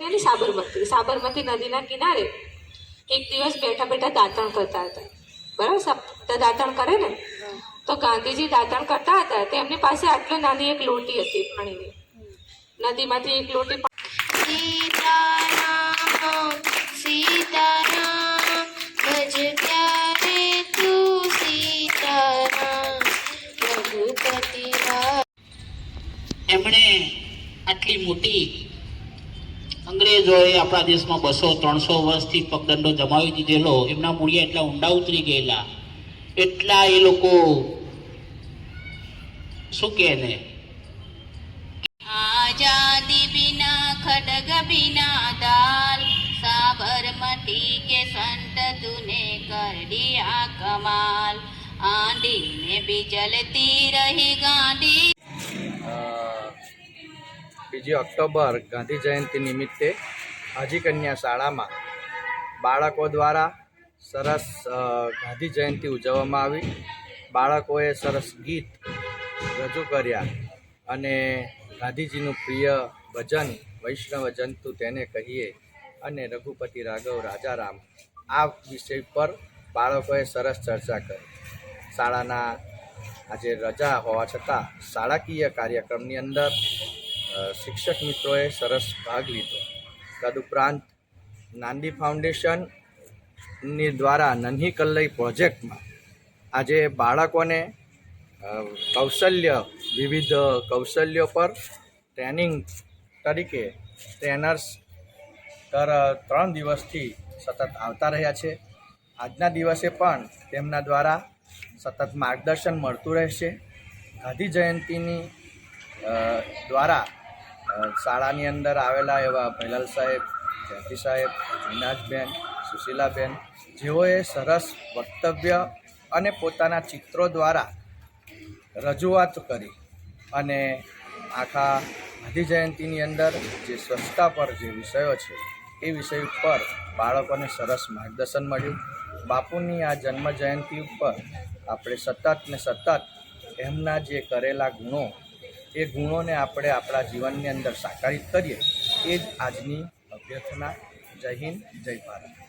એટલે સાબરમતી નદીના કિનારે એક દિવસ બેઠા બેઠા દાંતણ કરતા હતા, બરાબર? દાંતણ કરે ને, તો ગાંધીજી દાંતણ કરતા હતા તો એમની પાસે આટલી નાની એક લોટી હતી પાણીની, નદીમાંથી એક લોટી. સીતારામ સીતારામ ભજ પ્યારે તું સીતારામ રઘુપતિ રામ. એમણે આટલી મોટી અંગ્રેજોએ આપણા દેશમાં 200-300 વર્ષથી પગદંડો જમાવી દીધેલો, એમના મૂળિયા એટલા ઊંડા ઉતરી ગયેલા, એટલા એ લોકો શું કહે ને, आजादी बिना खडग बिना दाल साबरमती के संत तूने कर दिया कमाल आंधी में भी जलती रही गांधी. 2 ઓક્ટોબર ગાંધી જયંતિ નિમિત્તે હાજી કન્યા શાળામાં બાળકો દ્વારા સરસ ગાંધી જયંતિ ઉજવવામાં આવી. બાળકોએ સરસ ગીત રજૂ કર્યા અને ગાંધીજીનું પ્રિય ભજન વૈષ્ણવ જંતુ તેને કહીએ અને રઘુપતિ રાઘવ રાજા રામ, આ વિષય પર બાળકોએ સરસ ચર્ચા કરી. શાળાના આજે રજા હોવા છતાં શાળાકીય કાર્યક્રમની અંદર શિક્ષક મિત્રોએ સરસ ભાગ લીધો. તદુપરાંત નાંદી ફાઉન્ડેશનની દ્વારા નન્હી કલ્લઈ પ્રોજેક્ટમાં આજે બાળકોને વિવિધ કૌશલ્યો પર ટ્રેનિંગ તરીકે ટ્રેનર્સ 3 દિવસથી સતત આવતા રહ્યા છે. આજના દિવસે પણ તેમના દ્વારા સતત માર્ગદર્શન મળતું રહેશે. ગાંધી જયંતિની દ્વારા શાળાની અંદર આવેલા એવા ભૈલાલ સાહેબ, જયંતિ સાહેબ, મીનાજબેન, સુશીલાબેન, જેઓએ સરસ વક્તવ્ય અને પોતાના ચિત્રો દ્વારા રજૂઆત કરી અને આખા ગાંધી જયંતિની અંદર જે સ્વચ્છતા પર જે વિષયો છે એ વિષય ઉપર બાળકોને સરસ માર્ગદર્શન મળ્યું. બાપુની આ જન્મ જયંતિ ઉપર આપણે સતત એમના જે કરેલા ગુણો, એ ગુણોને આપણે આપણા જીવનની અંદર સાકારિત કરીએ, એ જ આજની અભ્યર્થના. જય હિન્દ, જય ભારત.